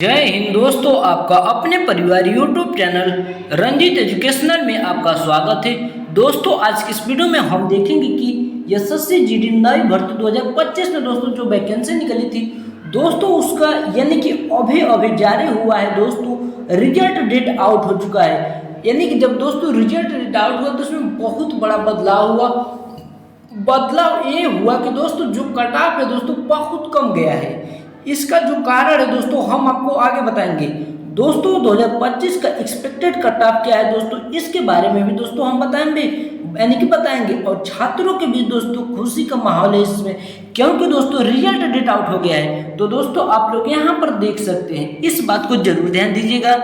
जय हिंद दोस्तों, आपका अपने परिवार यूट्यूब चैनल रंजीत एजुकेशनल में आपका स्वागत है। दोस्तों, आज की इस वीडियो में हम देखेंगे कि एसएससी जीडी नई भर्ती 2025 में दोस्तों जो वैकेंसी निकली थी दोस्तों उसका यानी कि अभी जारी हुआ है। दोस्तों रिजल्ट डेट आउट हो चुका है, यानी कि जब दोस्तों रिजल्ट डेट आउट हुआ तो उसमें बहुत बड़ा बदलाव हुआ। बदलाव ये हुआ कि दोस्तों जो कट ऑफ है दोस्तों बहुत कम गया है। इसका जो कारण है दोस्तों हम आपको आगे बताएंगे। दोस्तों 2025 का एक्सपेक्टेड कट ऑफ क्या है दोस्तों, इसके बारे में भी दोस्तों हम बताएंगे और छात्रों के बीच दोस्तों खुशी का माहौल है इसमें, क्योंकि दोस्तों रिजल्ट डेट आउट हो गया है। तो दोस्तों आप लोग यहाँ पर देख सकते हैं, इस बात को जरूर ध्यान दीजिएगा।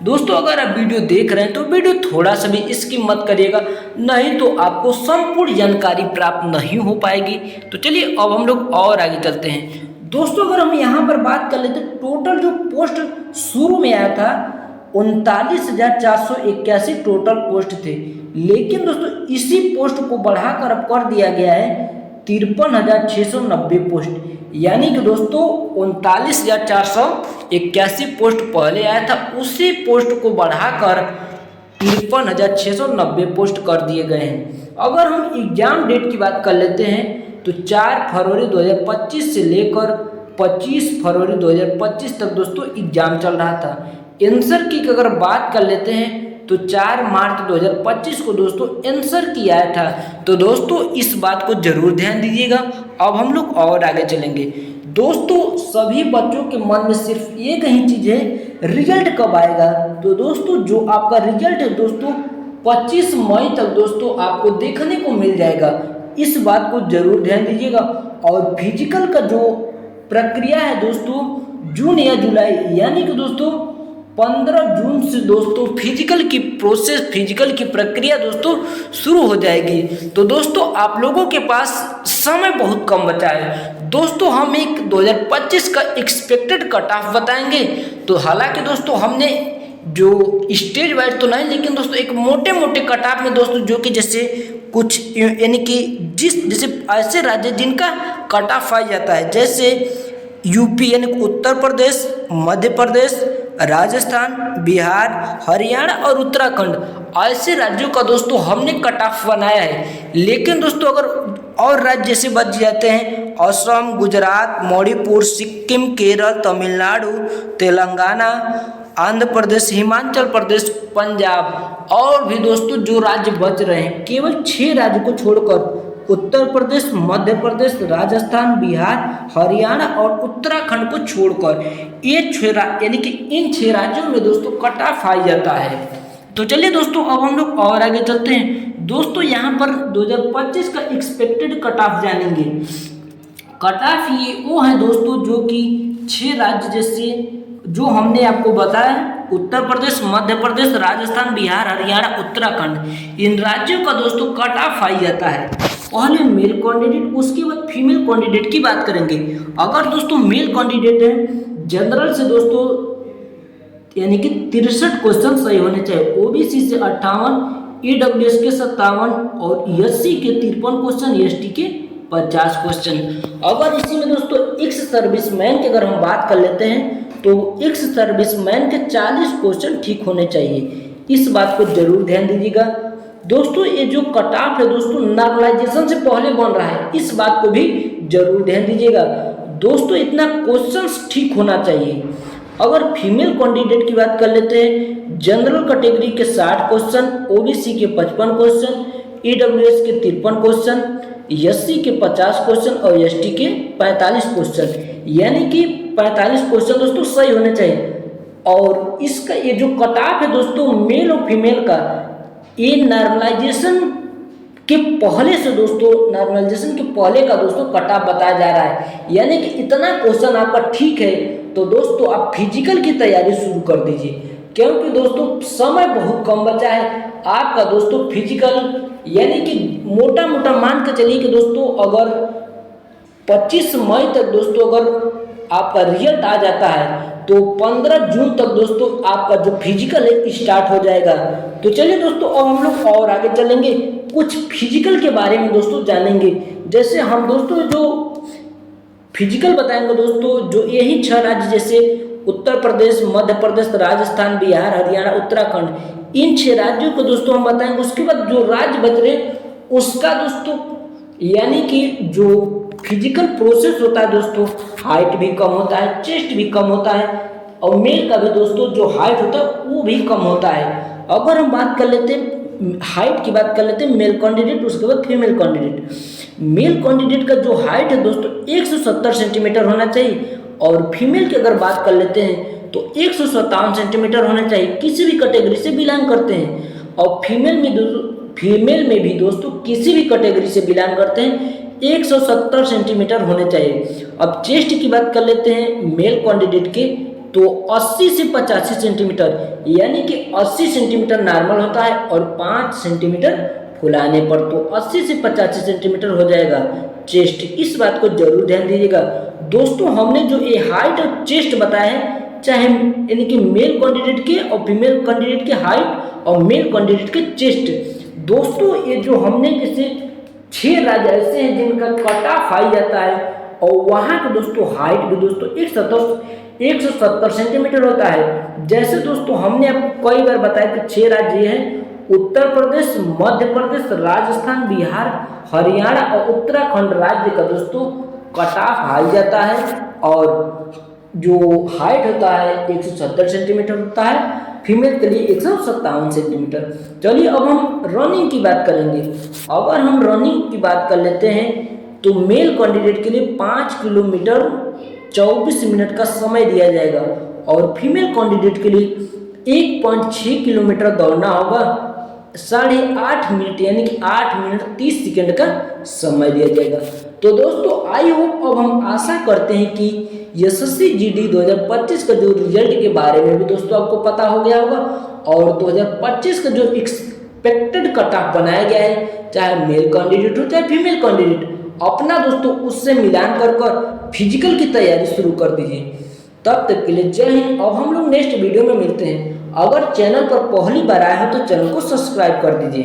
दोस्तों अगर आप वीडियो देख रहे हैं तो वीडियो थोड़ा सा भी स्किप मत करिएगा, नहीं तो आपको संपूर्ण जानकारी प्राप्त नहीं हो पाएगी। तो चलिए अब हम लोग और आगे चलते हैं। दोस्तों अगर हम यहाँ पर बात कर लेते, टोटल जो पोस्ट शुरू में आया था 39,481 टोटल पोस्ट थे, लेकिन दोस्तों इसी पोस्ट को बढ़ाकर अब कर दिया गया है 53,690 पोस्ट, यानी कि दोस्तों 39,481 पोस्ट पहले आया था, उसी पोस्ट को बढ़ाकर 53,690 पोस्ट कर दिए गए हैं। अगर हम एग्जाम डेट की बात कर लेते हैं तो 4 फरवरी 2025 से लेकर 25 फरवरी 2025 तक दोस्तों एग्जाम चल रहा था। आंसर की अगर बात कर लेते हैं तो 4 मार्च 2025 को दोस्तों आंसर की आया था। तो दोस्तों इस बात को जरूर ध्यान दीजिएगा। अब हम लोग और आगे चलेंगे। दोस्तों सभी बच्चों के मन में सिर्फ एक ही चीज़ है, रिजल्ट कब आएगा। तो दोस्तों जो आपका रिजल्ट है दोस्तों 25 मई तक दोस्तों आपको देखने को मिल जाएगा, इस बात को जरूर ध्यान दीजिएगा। और फिजिकल का जो प्रक्रिया है दोस्तों जून या जुलाई, यानी कि दोस्तों 15 जून से दोस्तों फिजिकल की प्रक्रिया दोस्तों शुरू हो जाएगी। तो दोस्तों आप लोगों के पास समय बहुत कम बचा है। दोस्तों हम एक 2025 का एक्सपेक्टेड कट ऑफ बताएंगे। तो हालांकि दोस्तों हमने जो स्टेज वाइज तो नहीं, लेकिन दोस्तों एक मोटे कट ऑफ में दोस्तों जो कि जैसे कुछ यानी कि जैसे ऐसे राज्य जिनका कट ऑफ आ जाता है, जैसे यूपी यानी उत्तर प्रदेश, मध्य प्रदेश, राजस्थान, बिहार, हरियाणा और उत्तराखंड, ऐसे राज्यों का दोस्तों हमने कट ऑफ बनाया है। लेकिन दोस्तों अगर और राज्य जैसे बच जाते हैं, असम, गुजरात, मणिपुर, सिक्किम, केरल, तमिलनाडु, तेलंगाना, आंध्र प्रदेश, हिमाचल प्रदेश, पंजाब और भी दोस्तों जो राज्य बच रहे हैं, केवल 6 राज्य को छोड़कर उत्तर प्रदेश, मध्य प्रदेश, राजस्थान, बिहार, हरियाणा और उत्तराखंड को छोड़कर ये 6 यानी कि इन 6 राज्यों में दोस्तों कट ऑफ आ जाता है। तो चलिए दोस्तों अब हम लोग और आगे चलते हैं। दोस्तों यहाँ पर 2025 का एक्सपेक्टेड कट ऑफ जानेंगे। कट ऑफ ये वो है दोस्तों जो कि 6 राज्य जैसे जो हमने आपको बताया, उत्तर प्रदेश, मध्य प्रदेश, राजस्थान, बिहार, हरियाणा, उत्तराखंड, इन राज्यों का दोस्तों कट ऑफ आ जाता है। पहले मेल कैंडिडेट, उसके बाद फीमेल कैंडिडेट की बात करेंगे। अगर दोस्तों मेल कैंडिडेट है, जनरल से दोस्तों यानी कि 63 क्वेश्चन सही होने चाहिए, ओबीसी से 58, ईडब्ल्यूएस के 57 और एससी के 53 क्वेश्चन, एसटी के 50 क्वेश्चन। अगर इसी में दोस्तों एक्स सर्विसमैन की अगर हम बात कर लेते हैं तो एक्स सर्विसमैन के 40 क्वेश्चन ठीक होने चाहिए, इस बात को जरूर ध्यान दीजिएगा। दोस्तों ये जो कट ऑफ है दोस्तों नॉर्मलाइजेशन से पहले बन रहा है, इस बात को भी जरूर ध्यान दीजिएगा। दोस्तों इतना क्वेश्चंस ठीक होना चाहिए। अगर फीमेल कैंडिडेट की बात कर लेते हैं, जनरल कैटेगरी के 60 क्वेश्चन, ओबीसी के 55 क्वेश्चन, ईडब्ल्यूएस के 53 क्वेश्चन, एससी के 50 क्वेश्चन और एसटी के 45 क्वेश्चन, यानी कि 45 क्वेश्चन दोस्तों सही होने चाहिए। और इसका ये जो कट ऑफ है दोस्तों मेल और फीमेल का, ये नॉर्मलाइजेशन के पहले से दोस्तों नॉर्मलाइजेशन के पहले का दोस्तों कट ऑफ बताया जा रहा है, यानी कि इतना क्वेश्चन आपका ठीक है तो दोस्तों आप फिजिकल की तैयारी शुरू कर दीजिए, क्योंकि दोस्तों समय बहुत कम बचा है आपका दोस्तों फिजिकल, यानी कि मोटा मान के चलिए कि दोस्तों अगर 25 मई तक दोस्तों अगर आपका रिजल्ट आ जाता है तो 15 जून तक दोस्तों आपका जो फिजिकल है स्टार्ट हो जाएगा। तो चलिए दोस्तों अब हम लोग और आगे चलेंगे, कुछ फिजिकल के बारे में दोस्तों जानेंगे। जैसे हम दोस्तों जो फिजिकल बताएंगे दोस्तों, जो यही 6 राज्य जैसे उत्तर प्रदेश, मध्य प्रदेश, राजस्थान, बिहार, हरियाणा, उत्तराखंड, इन 6 राज्यों को दोस्तों हम बताएंगे। उसके बाद जो राज्य बच रहे उसका दोस्तों यानी कि जो फिजिकल प्रोसेस होता है दोस्तों, हाइट भी कम होता है, चेस्ट भी कम होता है, और मेल का भी दोस्तों जो हाइट होता है वो भी कम होता है। अगर हम बात कर लेते हैं हाइट की बात कर लेते हैं मेल कैंडिडेट, उसके बाद फीमेल कैंडिडेट। मेल कैंडिडेट का जो हाइट है दोस्तों 170 सेंटीमीटर होना चाहिए, और फीमेल की अगर बात कर लेते हैं तो 157 सेंटीमीटर होना चाहिए, किसी भी कैटेगरी से बिलोंग करते हैं। और फीमेल में भी दोस्तों किसी भी कैटेगरी से बिलोंग करते हैं 170 सेंटीमीटर होने चाहिए। अब चेस्ट की बात कर लेते हैं मेल कैंडिडेट के, तो 80 से 85 सेंटीमीटर, यानी कि 80 सेंटीमीटर नॉर्मल होता है, और 5 सेंटीमीटर फुलाने पर तो 80 से 85 सेंटीमीटर हो जाएगा चेस्ट। इस बात को जरूर ध्यान दीजिएगा दोस्तों। हमने जो ये हाइट और चेस्ट बताया है, चाहे यानी कि मेल कैंडिडेट के और फीमेल कैंडिडेट के हाइट और मेल कैंडिडेट के चेस्ट, दोस्तों ये जो हमने जैसे 6 राज्य ऐसे हैं जिनका कट ऑफ हाई जाता है, और वहाँ के दोस्तों हाइट भी दोस्तों 170 सेंटीमीटर होता है। जैसे दोस्तों हमने आपको कई बार बताया कि 6 राज्य हैं, उत्तर प्रदेश, मध्य प्रदेश, राजस्थान, बिहार, हरियाणा और उत्तराखंड राज्य का दोस्तों कट ऑफ हाई जाता है, और जो हाइट होता है 170 सेंटीमीटर होता है, फीमेल के लिए 157 सेंटीमीटर। चलिए अब हम रनिंग की बात करेंगे। अगर हम रनिंग की बात कर लेते हैं तो मेल कैंडिडेट के लिए 5 किलोमीटर 24 मिनट का समय दिया जाएगा, और फीमेल कैंडिडेट के लिए 1.6 किलोमीटर दौड़ना होगा, 8.5 मिनट यानी कि 8 मिनट 30 सेकंड का समय दिया जाएगा। तो दोस्तों आई होप अब हम आशा करते हैं कि एसएससी जीडी 2025 का जो रिजल्ट के बारे में भी दोस्तों आपको पता हो गया होगा, और 2025 का जो एक्सपेक्टेड कट ऑफ बनाया गया है, चाहे मेल कैंडिडेट हो चाहे फीमेल कैंडिडेट, अपना दोस्तों उससे मिलान कर फिजिकल की तैयारी शुरू कर दीजिए। तब तक के लिए जय हिंद। अब हम लोग नेक्स्ट वीडियो में मिलते हैं। अगर चैनल पर पहली बार आए हो तो चैनल को सब्सक्राइब कर दीजिए।